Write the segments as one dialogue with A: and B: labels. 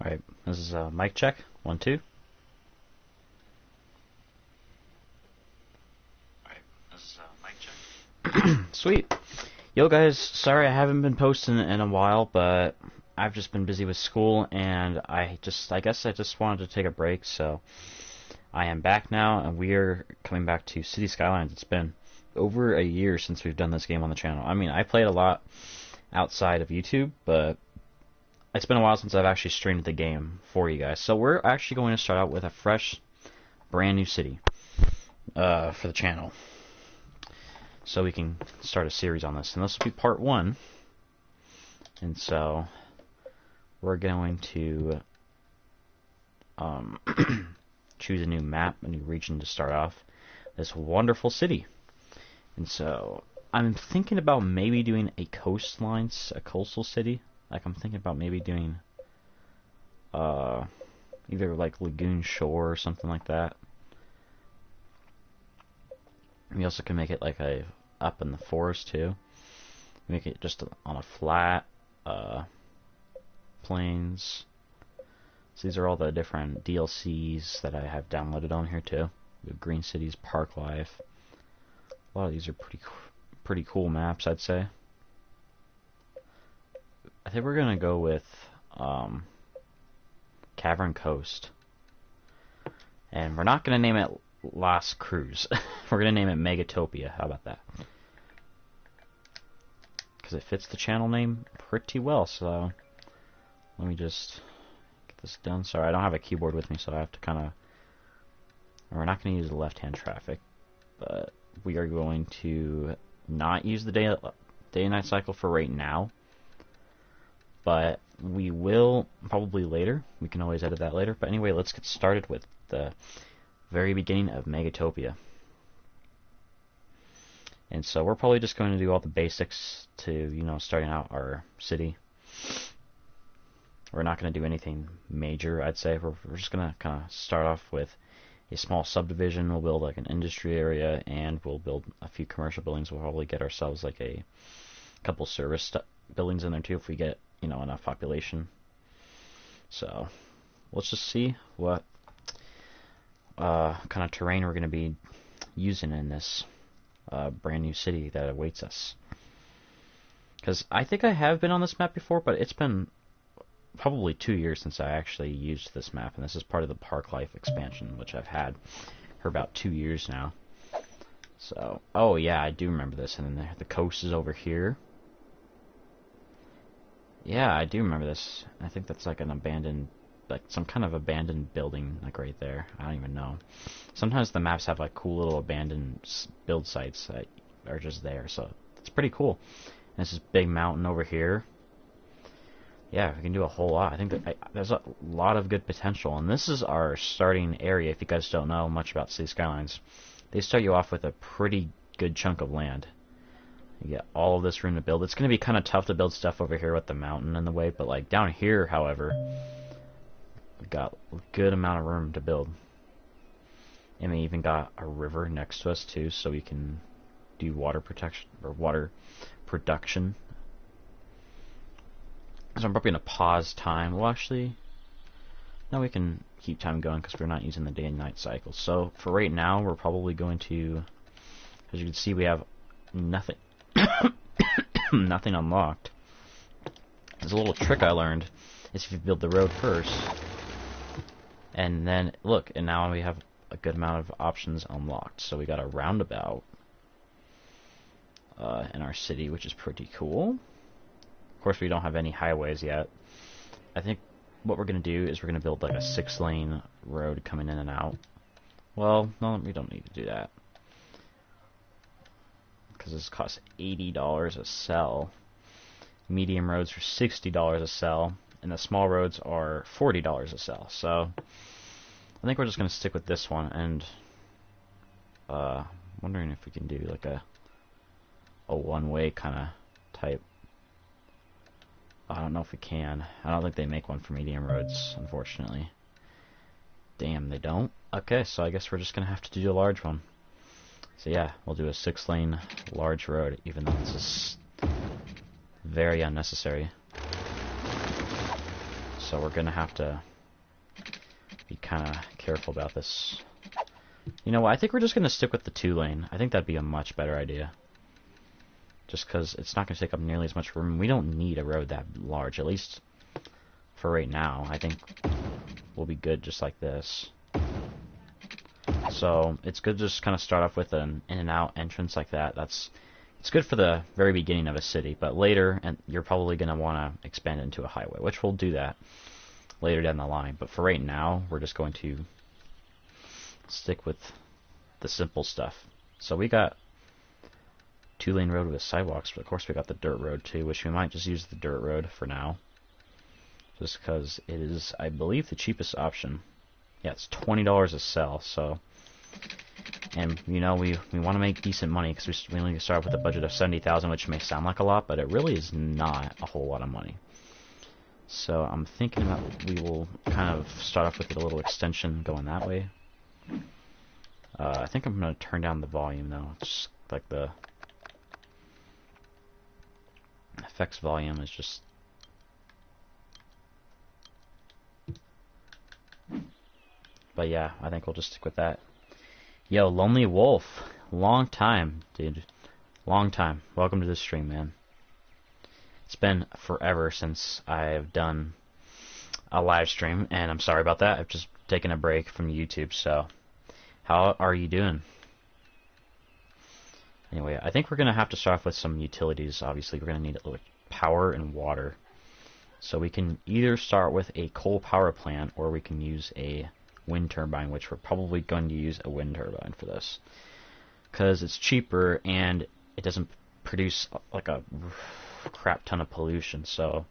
A: Alright, this is mic check. 1, 2. Alright, this is mic check. Sweet. Yo guys, sorry I haven't been posting in a while, but I've just been busy with school, and I guess I just wanted to take a break, so I am back now, and we are coming back to Cities Skylines. It's been over a year since we've done this game on the channel. I mean, I played a lot outside of YouTube, but it's been a while since I've actually streamed the game for you guys. So we're actually going to start out with a fresh, brand new city for the channel, so we can start a series on this. And this will be part 1. And so we're going to choose a new map, a new region to start off this wonderful city. And so I'm thinking about maybe doing a coastal city. Like, I'm thinking about maybe doing either like Lagoon Shore or something like that. We also can make it like up in the forest too. Make it just on a flat plains. So these are all the different DLCs that I have downloaded on here too. The Green Cities, Park Life. A lot of these are pretty cool maps, I'd say. I think we're gonna go with Cavern Coast, and we're not gonna name it Las Cruz. We're gonna name it Megatopia. How about that? Because it fits the channel name pretty well. So let me just get this done. Sorry, I don't have a keyboard with me, so I have to kind of. We're not gonna use the left-hand traffic, but we are going to not use the day and night cycle for right now. But we will probably later. We can always edit that later. But anyway, let's get started with the very beginning of Megatopia. And so we're probably just going to do all the basics to, starting out our city. We're not going to do anything major, I'd say. We're just going to kind of start off with a small subdivision. We'll build like an industry area, and we'll build a few commercial buildings. We'll probably get ourselves like a couple service buildings in there too if we get enough population. So let's just see what kind of terrain we're going to be using in this brand new city that awaits us. Because I think I have been on this map before, but it's been probably 2 years since I actually used this map, and this is part of the Park Life expansion, which I've had for about 2 years now. So, oh yeah, I do remember this, and then the coast is over here. Yeah, I do remember this. I think that's like an abandoned, like some kind of abandoned building, like right there. I don't even know. Sometimes the maps have like cool little abandoned build sites that are just there, so it's pretty cool. And this is big mountain over here. Yeah, we can do a whole lot. I think that there's a lot of good potential, and this is our starting area. If you guys don't know much about Cities Skylines, they start you off with a pretty good chunk of land. You get all of this room to build. It's going to be kind of tough to build stuff over here with the mountain in the way, but like down here, however, we've got a good amount of room to build. And we even got a river next to us too, so we can do water protection or water production. So I'm probably going to pause time. Well, actually, no, we can keep time going because we're not using the day and night cycle. So for right now, we're probably going to, as you can see, we have nothing. Nothing unlocked. There's a little trick I learned is if you build the road first, and then look, and now we have a good amount of options unlocked. So we got a roundabout in our city, which is pretty cool. Of course, we don't have any highways yet. I think what we're gonna do is we're gonna build like a 6-lane road coming in and out. Well, no, we don't need to do that, because this costs $80 a cell. Medium roads are $60 a cell, and the small roads are $40 a cell. So I think we're just going to stick with this one, and wondering if we can do like a one-way kind of type. I don't know if we can. I don't think they make one for medium roads, unfortunately. Damn, they don't? Okay, so I guess we're just going to have to do a large one. So yeah, we'll do a 6-lane large road, even though this is very unnecessary. So we're gonna have to be kind of careful about this. You know what? I think we're just gonna stick with the 2-lane. I think that'd be a much better idea. Just because it's not gonna take up nearly as much room. We don't need a road that large, at least for right now. I think we'll be good just like this. So it's good to just kind of start off with an in and out entrance like that. It's good for the very beginning of a city, but later, and you're probably going to want to expand into a highway, which we'll do that later down the line. But for right now, we're just going to stick with the simple stuff. So we got 2-lane road with sidewalks, but of course we got the dirt road too, which we might just use the dirt road for now, just because it is, I believe, the cheapest option. Yeah, it's $20 a sell, so... And, you know, we want to make decent money, because we only start with a budget of $70,000, which may sound like a lot, but it really is not a whole lot of money. So I'm thinking about we will kind of start off with a little extension going that way. I think I'm going to turn down the volume, though. It's just like the effects volume is just... But yeah, I think we'll just stick with that. Yo, Lonely Wolf. Long time, dude. Long time. Welcome to the stream, man. It's been forever since I've done a live stream, and I'm sorry about that. I've just taken a break from YouTube, so... How are you doing? Anyway, I think we're going to have to start off with some utilities. Obviously, we're going to need power and water. So we can either start with a coal power plant, or we can use a wind turbine, which we're probably going to use a wind turbine for this, because it's cheaper and it doesn't produce like a crap ton of pollution. So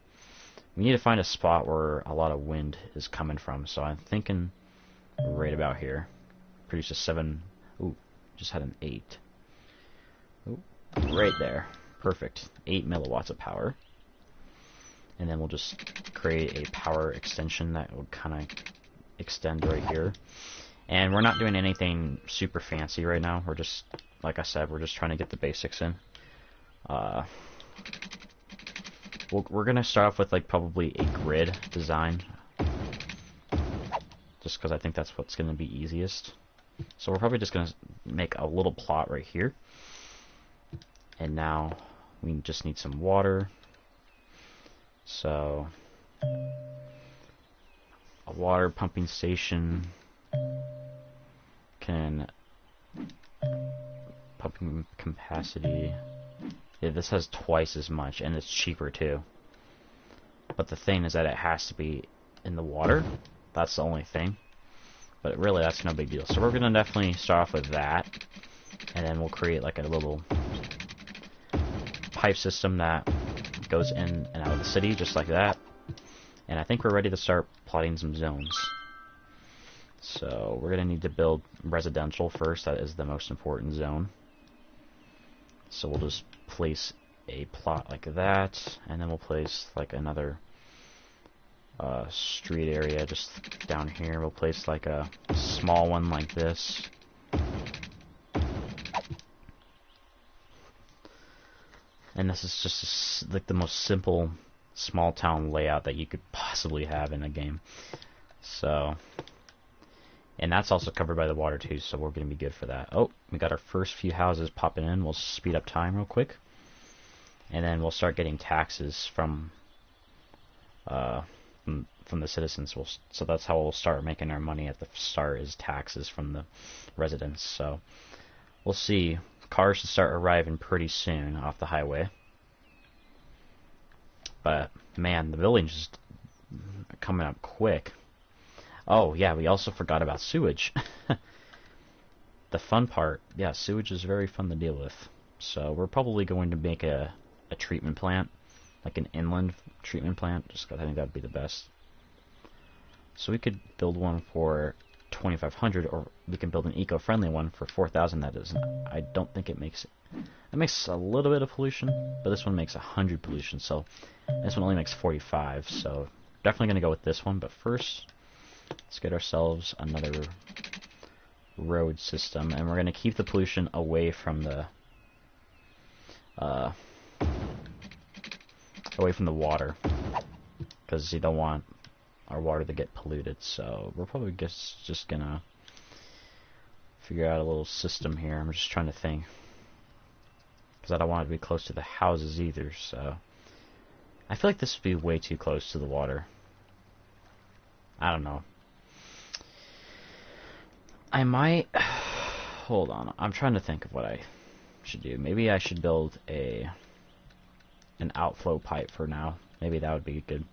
A: we need to find a spot where a lot of wind is coming from. So I'm thinking right about here. Produces 7. Ooh, just had an 8. Ooh, right there. Perfect. 8 milliwatts of power. And then we'll just create a power extension that will kind of extend right here. And we're not doing anything super fancy right now. We're just, like I said, we're just trying to get the basics in. We're going to start off with like probably a grid design, just because I think that's what's going to be easiest. So we're probably just going to make a little plot right here. And now we just need some water. So a water pumping station can... Pumping capacity... Yeah, this has twice as much, and it's cheaper too. But the thing is that it has to be in the water. That's the only thing. But really, that's no big deal. So we're going to definitely start off with that. And then we'll create like a little pipe system that goes in and out of the city, just like that. And I think we're ready to start plotting some zones. So we're going to need to build residential first. That is the most important zone. So we'll just place a plot like that. And then we'll place like another street area just down here. We'll place like a small one like this. And this is just like the most simple small town layout that you could possibly have in a game. So, and that's also covered by the water too, so we're going to be good for that. Oh, we got our first few houses popping in. We'll speed up time real quick. And then we'll start getting taxes from the citizens. So that's how we'll start making our money at the start, is taxes from the residents. So we'll see. Cars should start arriving pretty soon off the highway. But man, the building's just coming up quick. Oh yeah, we also forgot about sewage. The fun part, yeah, sewage is very fun to deal with. So we're probably going to make a treatment plant, like an inland treatment plant, just because I think that would be the best. So we could build one for 2,500, or we can build an eco-friendly one for 4,000. That is, I don't think it makes a little bit of pollution, but this one makes 100 pollution. So this one only makes 45. So definitely going to go with this one. But first, let's get ourselves another road system, and we're going to keep the pollution away from the water, because you don't want our water to get polluted. So we're probably just gonna figure out a little system here. I'm just trying to think, because I don't want it to be close to the houses either. So I feel like this would be way too close to the water. I don't know. I might... Hold on. I'm trying to think of what I should do. Maybe I should build an outflow pipe for now. Maybe that would be good.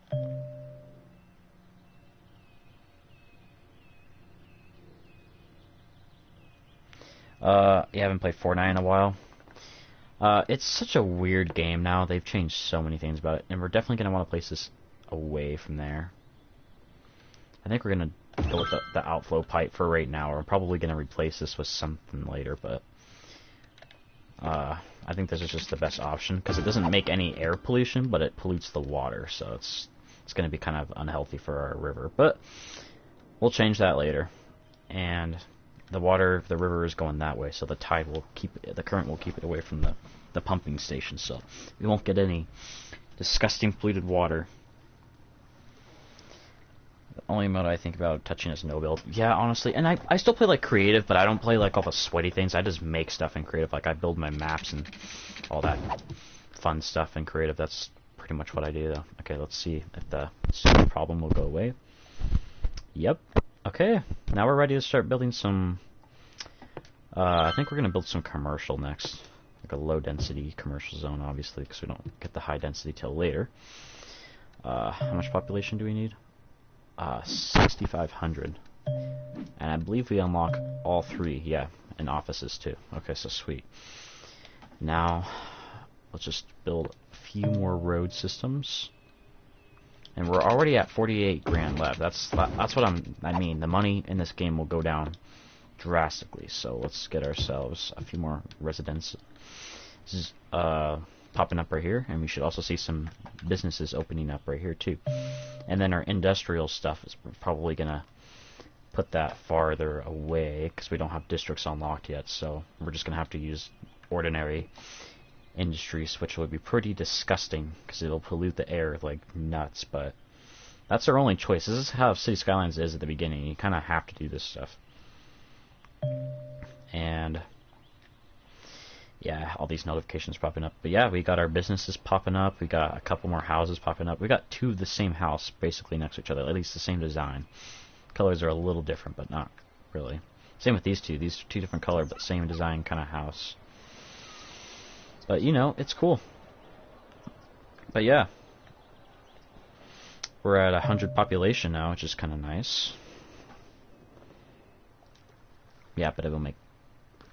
A: You haven't played Fortnite in a while? It's such a weird game now. They've changed so many things about it, and we're definitely going to want to place this away from there. I think we're going to go with the outflow pipe for right now. We're probably going to replace this with something later, but I think this is just the best option, because it doesn't make any air pollution, but it pollutes the water, so it's going to be kind of unhealthy for our river. But we'll change that later. And the water, the river is going that way, so the tide will the current will keep it away from the pumping station, so we won't get any disgusting polluted water. The only mode I think about touching is no build. Yeah, honestly, and I still play like creative, but I don't play like all the sweaty things. I just make stuff in creative. Like I build my maps and all that fun stuff in creative. That's pretty much what I do though. Okay, let's see if the super problem will go away. Yep. Okay, now we're ready to start building some... I think we're going to build some commercial next. Like a low-density commercial zone, obviously, because we don't get the high density till later. How much population do we need? 6,500. And I believe we unlock all three, yeah, and offices too. Okay, so sweet. Now, let's just build a few more road systems. And we're already at 48 grand left. That's what I mean. The money in this game will go down drastically. So let's get ourselves a few more residents. This is popping up right here, and we should also see some businesses opening up right here too. And then our industrial stuff is probably gonna put that farther away because we don't have districts unlocked yet. So we're just gonna have to use ordinary industries, which would be pretty disgusting because it'll pollute the air like nuts, but that's our only choice. This is how Cities Skylines is at the beginning. You kind of have to do this stuff. And yeah, all these notifications popping up. But yeah, we got our businesses popping up. We got a couple more houses popping up. We got two of the same house basically next to each other, at least the same design. Colors are a little different, but not really. Same with these two. These are two different color, but same design kind of house. But, you know, it's cool. But, yeah. We're at 100 population now, which is kind of nice. Yeah, but it will make...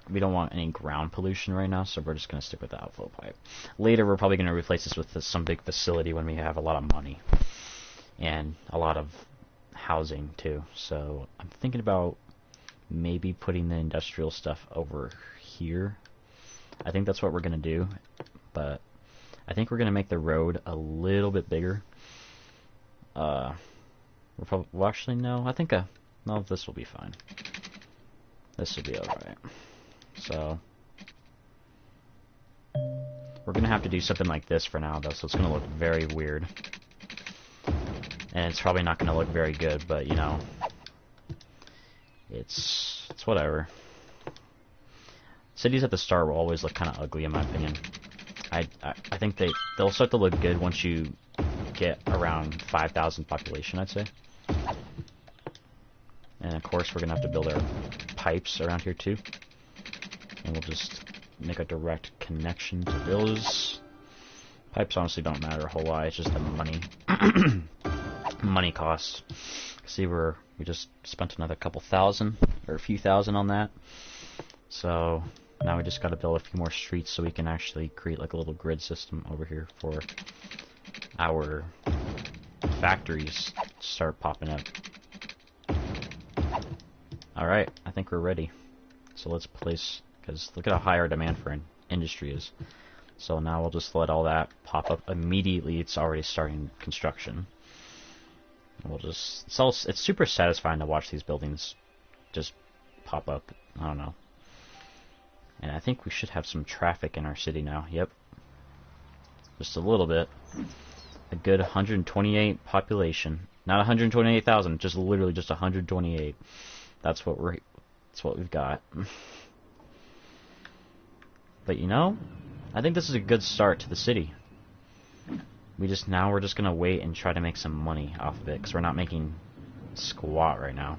A: We don't want any ground pollution right now, so we're just going to stick with the outflow pipe. Later, we're probably going to replace this with some big facility when we have a lot of money. And a lot of housing, too. So, I'm thinking about maybe putting the industrial stuff over here. I think that's what we're going to do, but I think we're going to make the road a little bit bigger. We're probably, well, actually, no, I think, no, this will be fine. This will be alright. So, we're going to have to do something like this for now, though, so it's going to look very weird. And it's probably not going to look very good, but, you know, it's whatever. Cities at the start will always look kind of ugly, in my opinion. I think they'll start to look good once you get around 5,000 population, I'd say. And of course, we're gonna have to build our pipes around here too, and we'll just make a direct connection to those. Pipes honestly don't matter a whole lot. It's just the money, money costs. See, we just spent another couple thousand or a few thousand on that. So now we just got to build a few more streets so we can actually create like a little grid system over here for our factories to start popping up. Alright, I think we're ready. So let's place, because look at how high our demand for industry is. So now we'll just let all that pop up immediately. It's already starting construction. We'll just, it's super satisfying to watch these buildings just pop up. I don't know. And I think we should have some traffic in our city now. Yep. Just a little bit. A good 128 population. Not 128,000, just literally just 128. That's what we've got. But you know, I think this is a good start to the city. We're just gonna wait and try to make some money off of it, because we're not making squat right now.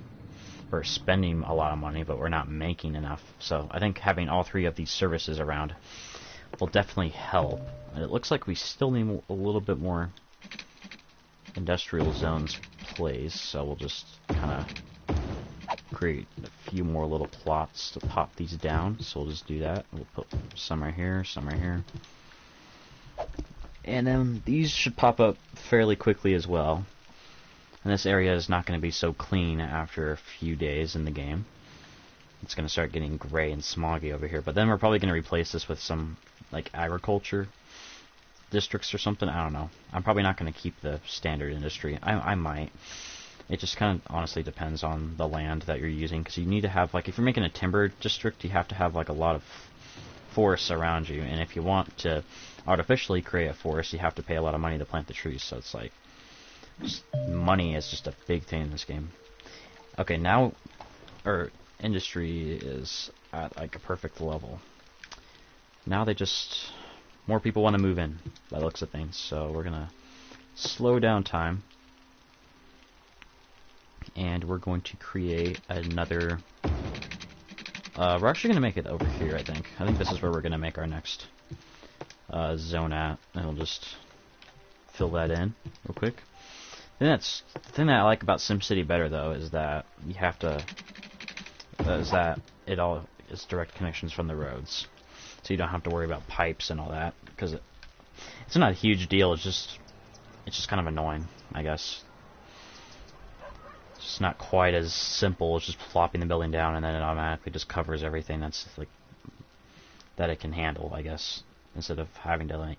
A: We're spending a lot of money, but we're not making enough. So I think having all three of these services around will definitely help. And it looks like we still need a little bit more industrial zones placed, so we'll just kind of create a few more little plots to pop these down. So we'll just do that. We'll put some right here, some right here. And then these should pop up fairly quickly as well. And this area is not going to be so clean after a few days in the game. It's going to start getting gray and smoggy over here. But then we're probably going to replace this with some like agriculture districts or something. I don't know. I'm probably not going to keep the standard industry. I might. It just kind of honestly depends on the land that you're using. Because you need to have, like, if you're making a timber district, you have to have like a lot of forests around you. And if you want to artificially create a forest, you have to pay a lot of money to plant the trees. So it's like, money is just a big thing in this game. Okay, now our industry is at like a perfect level. Now more people want to move in by the looks of things, so we're gonna slow down time, and we're going to create another. We're actually gonna make it over here. I think this is where we're gonna make our next zone at, and we'll just fill that in real quick. The thing that I like about SimCity better, though, is that it all is direct connections from the roads, so you don't have to worry about pipes and all that, because it's not a huge deal. It's just kind of annoying, I guess. It's just not quite as simple as just plopping the building down and then it automatically just covers everything that's like that it can handle, I guess, instead of having to like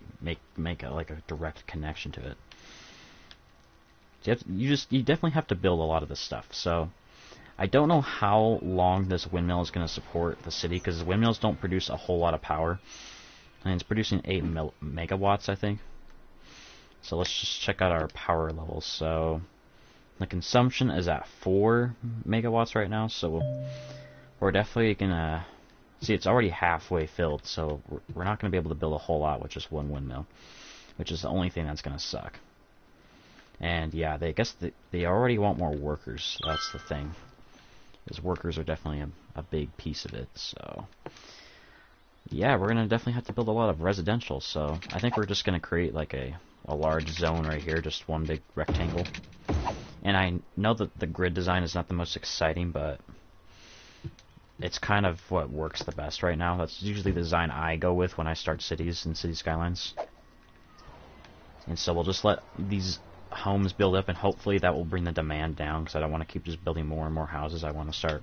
A: make a direct connection to it. You definitely have to build a lot of this stuff. So I don't know how long this windmill is going to support the city, because windmills don't produce a whole lot of power, and it's producing 8 megawatts, I think. So let's just check out our power levels. So the consumption is at 4 megawatts right now, so we're definitely gonna see it's already halfway filled. So we're not going to be able to build a whole lot with just one windmill, which is the only thing that's going to suck. And yeah, I guess they already want more workers. That's the thing. Because workers are definitely a big piece of it. So yeah, we're gonna definitely have to build a lot of residential. So I think we're just gonna create like a large zone right here, just one big rectangle. And I know that the grid design is not the most exciting, but it's kind of what works the best right now. That's usually the design I go with when I start cities and Cities Skylines. And so we'll just let these homes build up, and hopefully that will bring the demand down, because I don't want to keep just building more and more houses. I want to start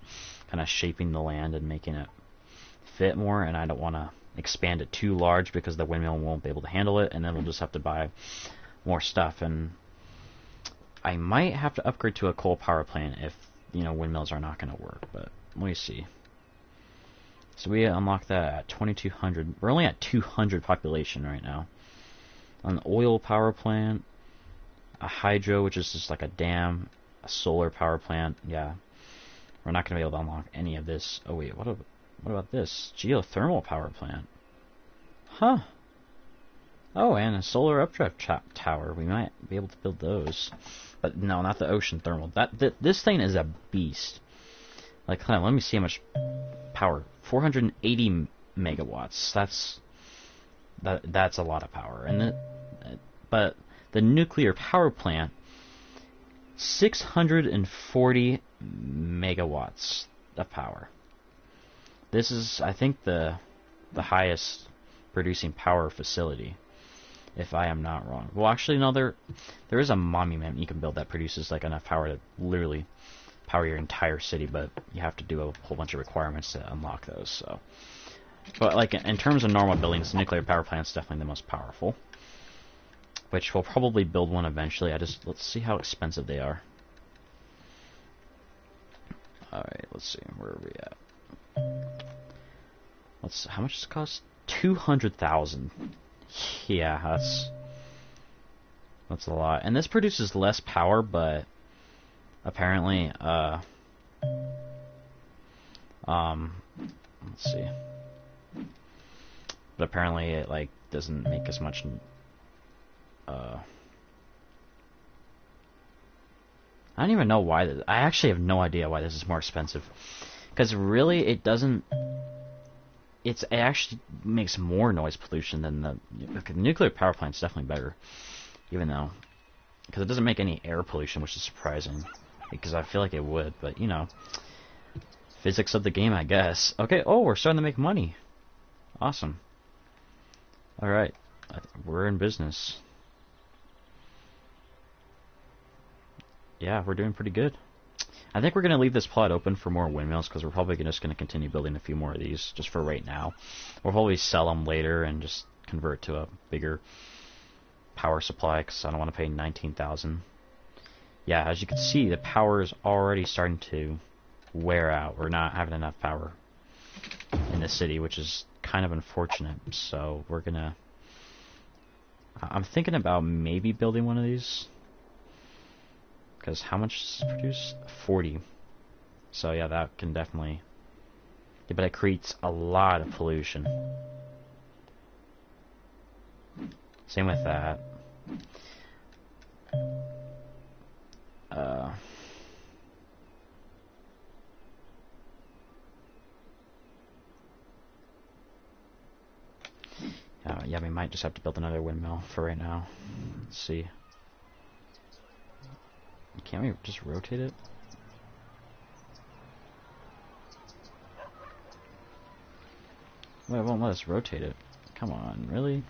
A: kind of shaping the land and making it fit more, and I don't want to expand it too large because the windmill won't be able to handle it, and then we'll just have to buy more stuff. And I might have to upgrade to a coal power plant if, you know, windmills are not going to work, but let me see. So we unlock that at 2200. We're only at 200 population right now. An oil power plant, a hydro, which is just like a dam, a solar power plant. Yeah, we're not going to be able to unlock any of this. Oh wait, what about this? Geothermal power plant. Huh. Oh, and a solar updraft tower. We might be able to build those. But no, not the ocean thermal. This thing is a beast. Like, hold on, let me see how much power. 480 megawatts. That's a lot of power. And but the nuclear power plant, 640 megawatts of power. This is, I think, the highest producing power facility, if I am not wrong. Well, actually, no, there is a monument you can build that produces like enough power to literally power your entire city, but you have to do a whole bunch of requirements to unlock those. So, but like in terms of normal buildings, the nuclear power plant is definitely the most powerful, which we'll probably build one eventually. Let's see how expensive they are. All right, let's see, where are we at? How much does it cost? 200,000. Yeah, That's a lot. And this produces less power, but apparently, let's see. But apparently it, like, doesn't make as much, I don't even know why I actually have no idea why this is more expensive. Because really, it doesn't... It actually makes more noise pollution than the nuclear power plant's definitely better. Even though... Because it doesn't make any air pollution, which is surprising. Because I feel like it would, but, you know... Physics of the game, I guess. Okay, oh, we're starting to make money. Awesome. Alright. We're in business. Yeah, we're doing pretty good. I think we're going to leave this plot open for more windmills, because we're probably just going to continue building a few more of these, just for right now. We'll probably sell them later and just convert to a bigger power supply, because I don't want to pay $19,000. Yeah, as you can see, the power is already starting to wear out. We're not having enough power in the city, which is kind of unfortunate. So we're going to... I'm thinking about maybe building one of these. Because how much does it produce? 40. So yeah, that can definitely... Yeah, but it creates a lot of pollution. Same with that. Yeah, we might just have to build another windmill for right now. Let's see. Can't we just rotate it? Well, it won't let us rotate it. Come on, really?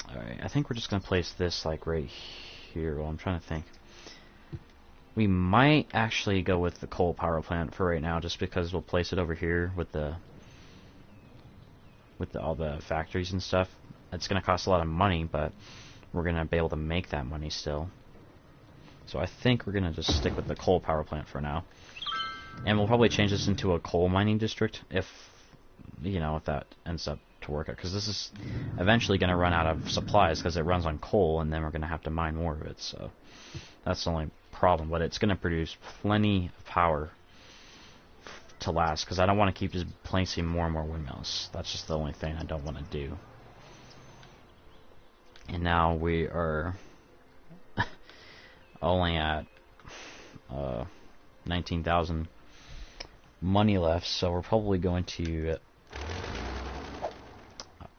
A: Alright, I think we're just gonna place this like right here. Well, I'm trying to think. We might actually go with the coal power plant for right now, just because we'll place it over here with all the factories and stuff. It's gonna cost a lot of money, but we're gonna be able to make that money still. So I think we're gonna just stick with the coal power plant for now. And we'll probably change this into a coal mining district if, you know, if that ends up to work out. Because this is eventually going to run out of supplies because it runs on coal, and then we're going to have to mine more of it. So that's the only problem. But it's going to produce plenty of power to last, because I don't want to keep just placing more and more windmills. That's just the only thing I don't want to do. And now we are only at 19,000 money left, so we're probably going to...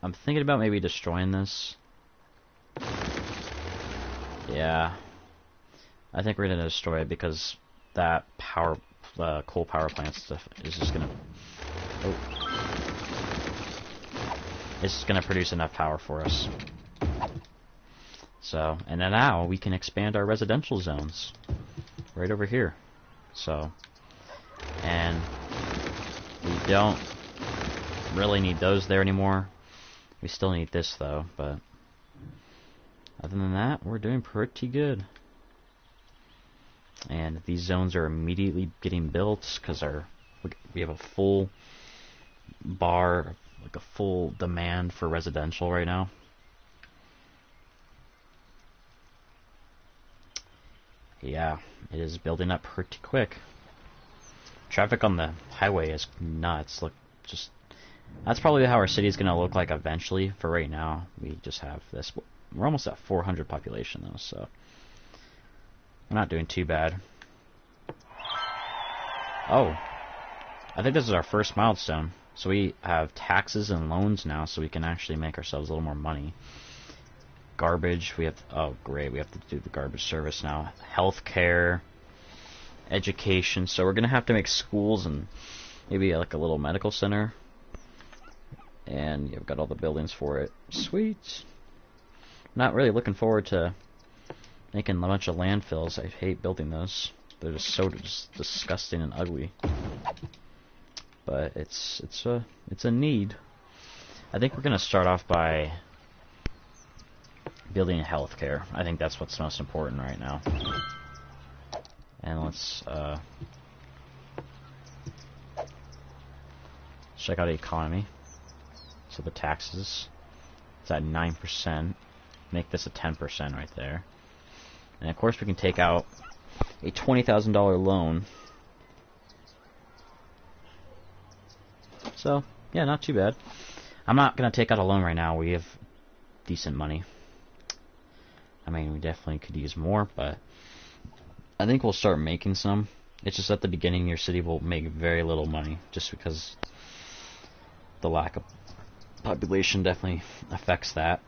A: I'm thinking about maybe destroying this. Yeah. I think we're going to destroy it, because that coal power plant stuff is just going to... Oh. It's just going to produce enough power for us. So, and then now we can expand our residential zones. Right over here. So, and we don't really need those there anymore. We still need this though, but other than that, we're doing pretty good. And these zones are immediately getting built because we have a full bar, like a full demand for residential right now. Yeah, it is building up pretty quick. Traffic on the highway is nuts. Look, just that's probably how our city is going to look like eventually. For right now, we just have this. We're almost at 400 population though, so we're not doing too bad. Oh, I think this is our first milestone. So we have taxes and loans now, so we can actually make ourselves a little more money. Garbage, we have, oh great, we have to do the garbage service now. Healthcare, education, so we're gonna have to make schools and maybe like a little medical center. And you've got all the buildings for it. Sweet. Not really looking forward to making a bunch of landfills. I hate building those. They're just so disgusting and ugly. But it's a need. I think we're gonna start off by building healthcare. I think that's what's most important right now. And let's check out the economy. So the taxes. It's at 9%. Make this a 10% right there. And of course we can take out a $20,000 loan. So, yeah, not too bad. I'm not going to take out a loan right now. We have decent money. I mean, we definitely could use more, but I think we'll start making some. It's just at the beginning your city will make very little money just because the lack of population definitely affects that.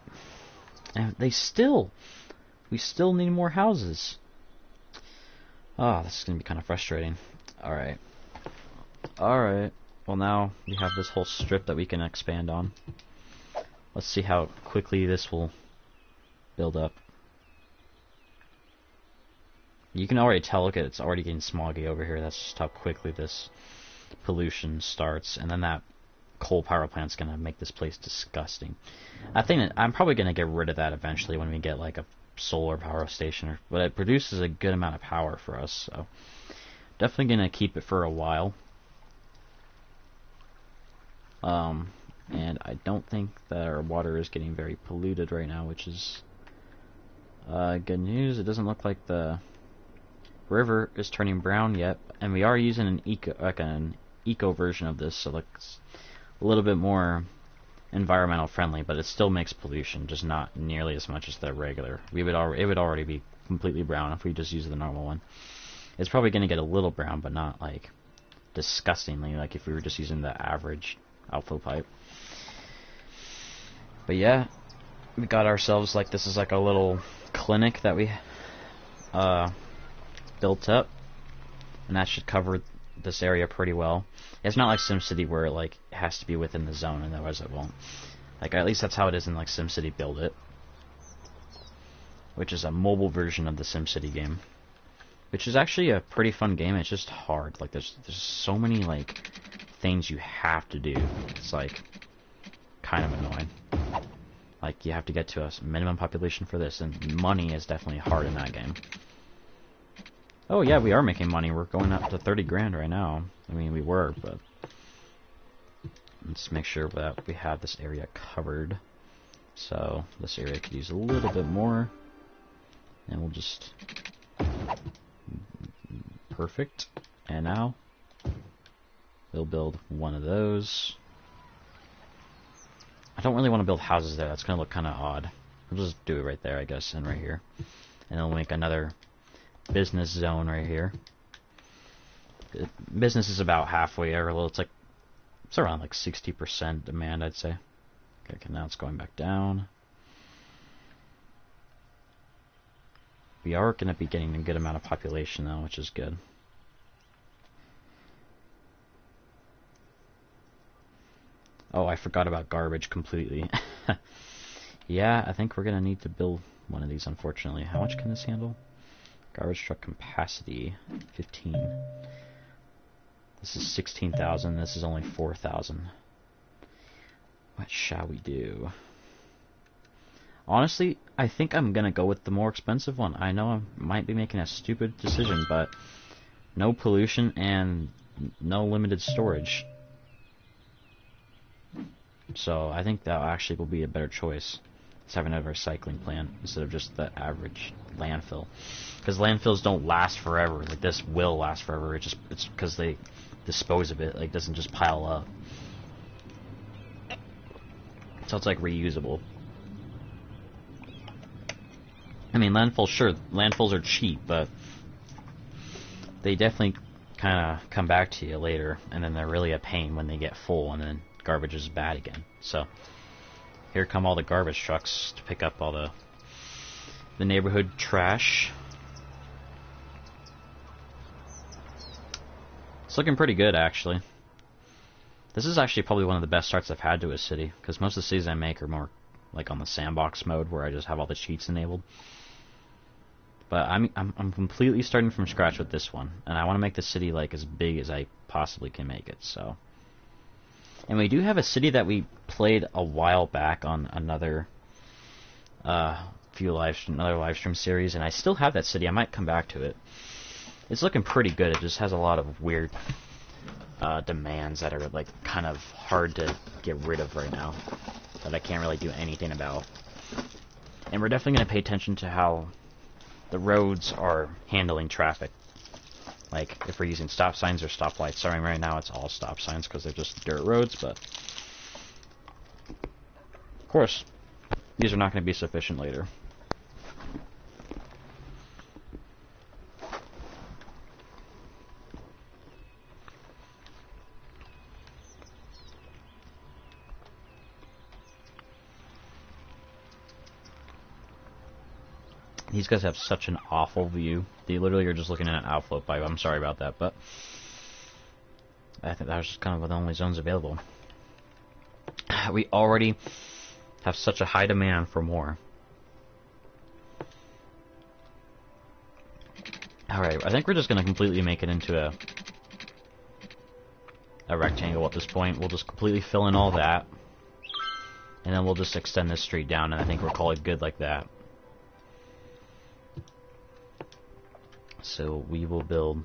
A: And we still need more houses. Oh, this is going to be kind of frustrating. Alright. Alright. Well, now we have this whole strip that we can expand on. Let's see how quickly this will build up. You can already tell, look at it, it's already getting smoggy over here. That's just how quickly this pollution starts. And then that coal power plant's going to make this place disgusting. I think that I'm probably going to get rid of that eventually when we get like a solar power station. But it produces a good amount of power for us, so definitely going to keep it for a while. And I don't think that our water is getting very polluted right now, which is good news. It doesn't look like the river is turning brown yet, and we are using an eco version of this, so it looks a little bit more environmental friendly, but it still makes pollution, just not nearly as much as the regular. It would already be completely brown if we just use the normal one. It's probably going to get a little brown, but not like disgustingly, like if we were just using the average outflow pipe. But yeah, we got ourselves like, this is like a little clinic that we built up, and that should cover this area pretty well. It's not like SimCity where it like has to be within the zone, and otherwise it won't. Like, at least that's how it is in like SimCity Build It, which is a mobile version of the SimCity game, which is actually a pretty fun game. It's just hard. Like there's so many like things you have to do. It's like kind of annoying. Like you have to get to a minimum population for this, and money is definitely hard in that game. Oh yeah, we are making money. We're going up to 30 grand right now. I mean, we were, but let's make sure that we have this area covered. So this area could use a little bit more, and we'll just perfect. And now we'll build one of those. I don't really want to build houses there. That's going to look kind of odd. We'll just do it right there, I guess, and right here. And then we'll make another business zone right here. Business is about halfway, or a little, it's around like 60% demand, I'd say. Okay, now it's going back down. We are going to be getting a good amount of population though, which is good. Oh, I forgot about garbage completely. Yeah, I think we're going to need to build one of these, unfortunately. How much can this handle? Garbage truck capacity, 15. This is 16,000. This is only 4,000. What shall we do? Honestly, I think I'm going to go with the more expensive one. I know I might be making a stupid decision, but no pollution and no limited storage. So I think that actually will be a better choice. It's having a recycling plant instead of just the average landfill. Because landfills don't last forever. Like this will last forever. It's because they dispose of it. Like, it doesn't just pile up. So it's like reusable. I mean, landfills are cheap, but they definitely kind of come back to you later, and then they're really a pain when they get full, and then garbage is bad again. So here come all the garbage trucks to pick up all the neighborhood trash. It's looking pretty good, actually. This is actually probably one of the best starts I've had to a city, because most of the cities I make are more like on the sandbox mode, where I just have all the cheats enabled. But I'm completely starting from scratch with this one, and I want to make the city like as big as I possibly can make it. So, and we do have a city that we played a while back on another live stream series, and I still have that city. I might come back to it. It's looking pretty good. It just has a lot of weird demands that are like kind of hard to get rid of right now. that I can't really do anything about. And we're definitely going to pay attention to how the roads are handling traffic. Like, if we're using stop signs or stoplights. Sorry, right now it's all stop signs because they're just dirt roads, but... Of course, these are not going to be sufficient later. These guys have such an awful view. They literally are just looking at an outflow pipe. I'm sorry about that, but I think that was just kind of the only zones available. We already have such a high demand for more. Alright, I think we're just going to completely make it into a rectangle at this point. We'll just completely fill in all that. And then we'll just extend this street down, and I think we'll call it good like that. So we will build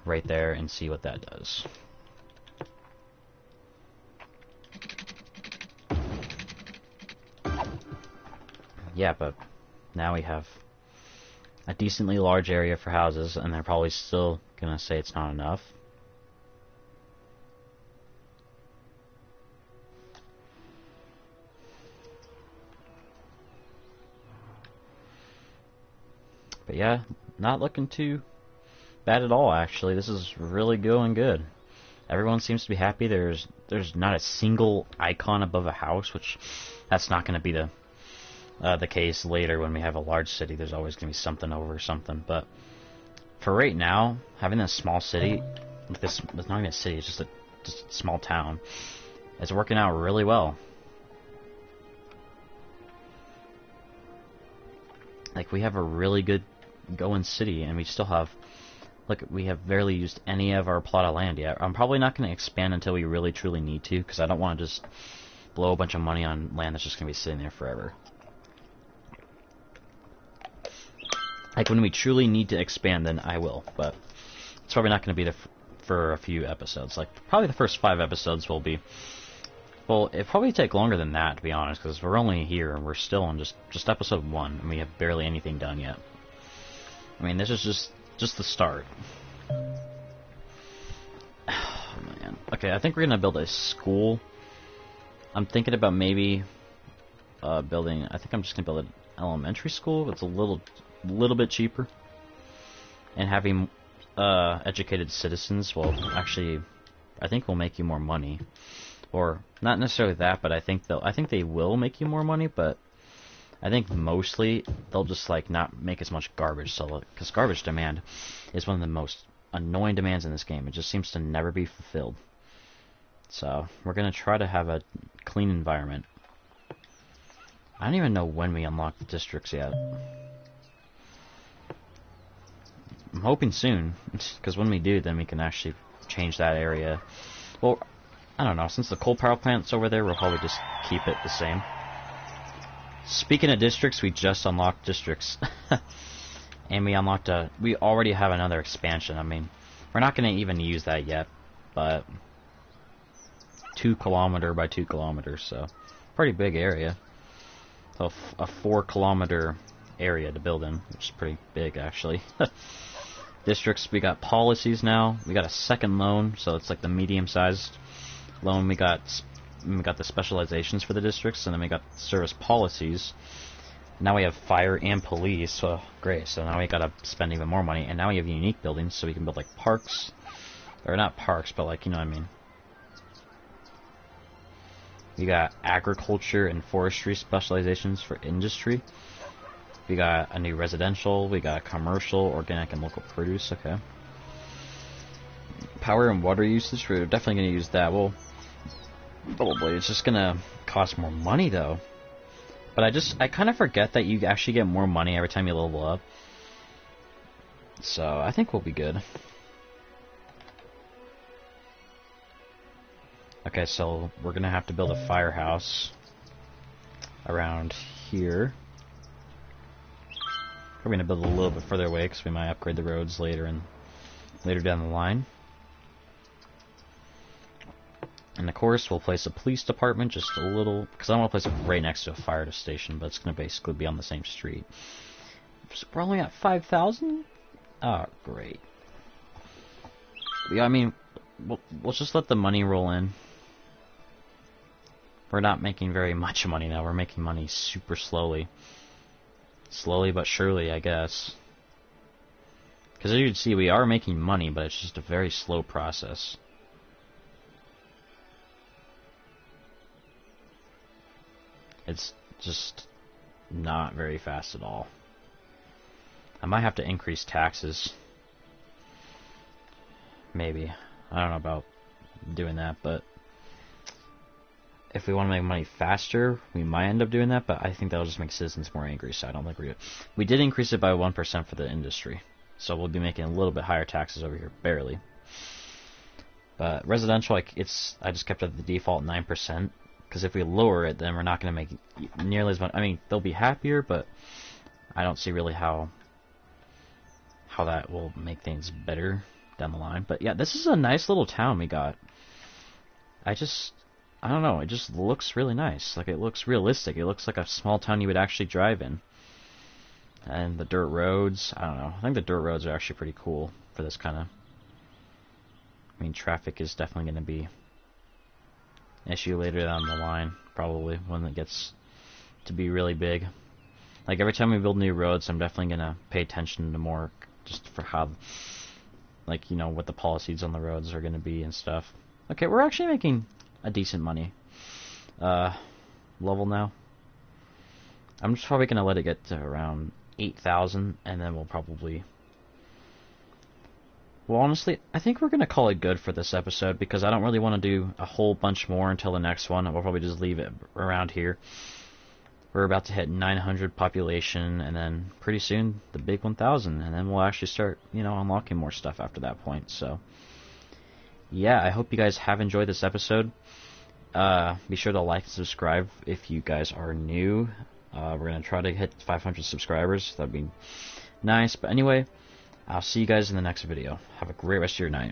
A: right there and see what that does. Yeah, but now we have a decently large area for houses, and they're probably still gonna say it's not enough. But yeah, not looking too bad at all, actually. This is really going good. Everyone seems to be happy. There's not a single icon above a house, which that's not going to be the case later when we have a large city. There's always going to be something over something. But for right now, having this small city, it's not even a city, it's just a small town, it's working out really well. Like, we have a really good going city, and we still have, look, we have barely used any of our plot of land yet. I'm probably not going to expand until we really truly need to, because I don't want to just blow a bunch of money on land that's just going to be sitting there forever. Like, when we truly need to expand, then I will, but it's probably not going to be for a few episodes. Like, probably the first 5 episodes will be, well, it'll probably take longer than that, to be honest, because we're only here, and we're still on just episode 1, and we have barely anything done yet. I mean, this is just the start. Oh, man. Okay, I think we're gonna build a school. I'm thinking about maybe building. I think I'm just gonna build an elementary school. It's a little bit cheaper, and having educated citizens will actually, I think, will make you more money. Or not necessarily that, but I think they will make you more money, but I think mostly they'll just like not make as much garbage. So, because garbage demand is one of the most annoying demands in this game. It just seems to never be fulfilled. So we're gonna try to have a clean environment. I don't even know when we unlock the districts yet. I'm hoping soon, because when we do, then we can actually change that area. Well, I don't know, since the coal power plant's over there, we'll probably just keep it the same. Speaking of districts, we just unlocked districts. And we unlocked we already have another expansion. I mean, we're not going to even use that yet, but 2 kilometer by 2 kilometers, so pretty big area. So a 4 kilometer area to build in, which is pretty big, actually. Districts, we got policies now. We got a second loan, so it's like the medium-sized loan. We got the specializations for the districts, and then we got service policies. Now we have fire and police, so great. So now we gotta spend even more money, and now we have unique buildings, so we can build like parks, or not parks, but like, you know what I mean. We got agriculture and forestry specializations for industry. We got a new residential, we got commercial, organic, and local produce. Okay. Power and water usage, we're definitely gonna use that. Well, probably it's just gonna cost more money though. But I kind of forget that you actually get more money every time you level up. So I think we'll be good. Okay, so we're gonna have to build a firehouse around here. We're gonna build a little bit further away because we might upgrade the roads later down the line. And of course, we'll place a police department just a little, because I don't want to place it right next to a fire station, but it's going to basically be on the same street. So we're only at 5,000? Oh, great. Yeah, I mean, we'll just let the money roll in. We're not making very much money now. We're making money super slowly. Slowly but surely, I guess. Because as you can see, we are making money, but it's just a very slow process. It's just not very fast at all. I might have to increase taxes. Maybe. I don't know about doing that, but if we want to make money faster, we might end up doing that, but I think that'll just make citizens more angry, so I don't think we did increase it by 1% for the industry, so we'll be making a little bit higher taxes over here, barely. But residential, I just kept it at the default 9%, because if we lower it, then we're not going to make nearly as much. I mean, they'll be happier, but I don't see really how that will make things better down the line. But yeah, this is a nice little town we got. I don't know, it just looks really nice. Like, it looks realistic. It looks like a small town you would actually drive in. And the dirt roads, I don't know. I think the dirt roads are actually pretty cool for this kind of... I mean, traffic is definitely going to be an issue later down the line, probably, when it gets to be really big. Like, every time we build new roads, I'm definitely going to pay attention to more, just for how, like, you know, what the policies on the roads are going to be and stuff. Okay, we're actually making a decent money level now. I'm just probably going to let it get to around 8,000, and then we'll probably... Well, honestly, I think we're going to call it good for this episode, because I don't really want to do a whole bunch more until the next one. We'll probably just leave it around here. We're about to hit 900 population, and then pretty soon the big 1,000, and then we'll actually start, you know, unlocking more stuff after that point. So, yeah, I hope you guys have enjoyed this episode. Be sure to like and subscribe if you guys are new. We're going to try to hit 500 subscribers. That'd be nice. But anyway, I'll see you guys in the next video. Have a great rest of your night.